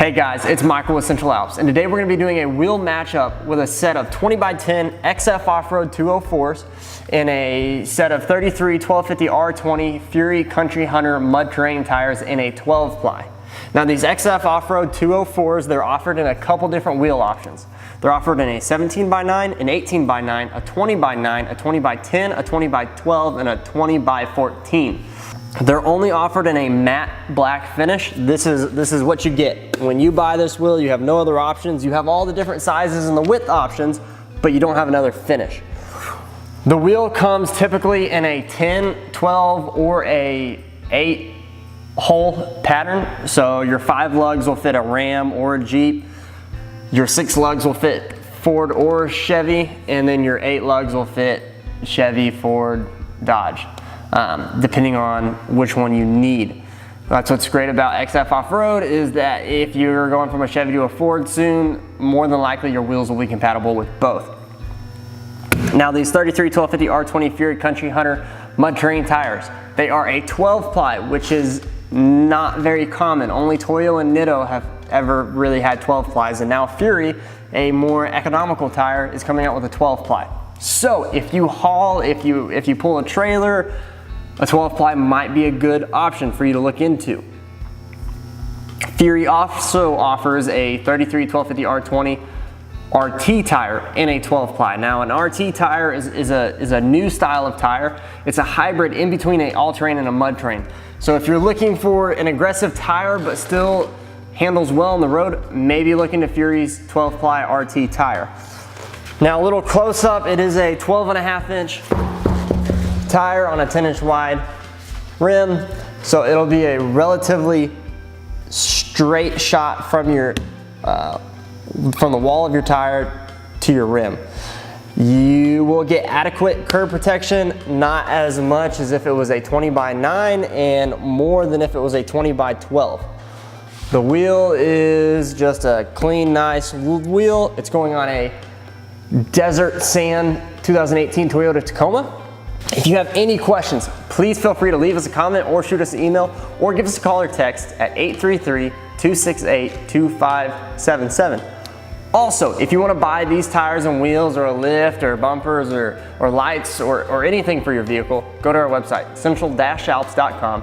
Hey guys, it's Michael with Central Alps, and today we're going to be doing a wheel matchup with a set of 20x10 XF Offroad 204s and a set of 33 1250 R20 Fury Country Hunter mud terrain tires in a 12 ply. Now these XF Offroad 204s, they're offered in a couple different wheel options. They're offered in a 17x9, an 18x9, a 20x9, a 20x10, a 20x12, and a 20x14. They're only offered in a matte black finish. This is what you get. When you buy this wheel, you have no other options. You have all the different sizes and the width options, but you don't have another finish. The wheel comes typically in a 10, 12, or a 8 hole pattern. So your 5 lugs will fit a Ram or a Jeep. Your 6 lugs will fit Ford or Chevy, and then your 8 lugs will fit Chevy, Ford, Dodge. Depending on which one you need. That's what's great about XF Off-Road, is that if you're going from a Chevy to a Ford soon, more than likely your wheels will be compatible with both. Now these 33 1250 R20 Fury Country Hunter mud terrain tires, they are a 12 ply, which is not very common. Only Toyo and Nitto have ever really had 12 plies, and now Fury, a more economical tire, is coming out with a 12 ply. So if you haul, if you pull a trailer, a 12 ply might be a good option for you to look into. Fury also offers a 33 1250 R20 RT tire in a 12 ply. Now an RT tire is a new style of tire. It's a hybrid in between an all-terrain and a mud terrain. So if you're looking for an aggressive tire but still handles well on the road, maybe look into Fury's 12 ply RT tire. Now a little close up, it is a 12.5 inch tire on a 10-inch wide rim, so it'll be a relatively straight shot from your from the wall of your tire to your rim. You will get adequate curb protection, not as much as if it was a 20x9 and more than if it was a 20x12. The wheel is just a clean, nice wheel. It's going on a Desert Sand 2018 Toyota Tacoma. If you have any questions, please feel free to leave us a comment or shoot us an email or give us a call or text at 833-268-2577. Also, if you want to buy these tires and wheels or a lift or bumpers or lights or anything for your vehicle, go to our website, central-alps.com,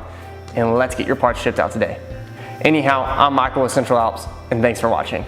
and let's get your parts shipped out today. Anyhow, I'm Michael with Central Alps, and thanks for watching.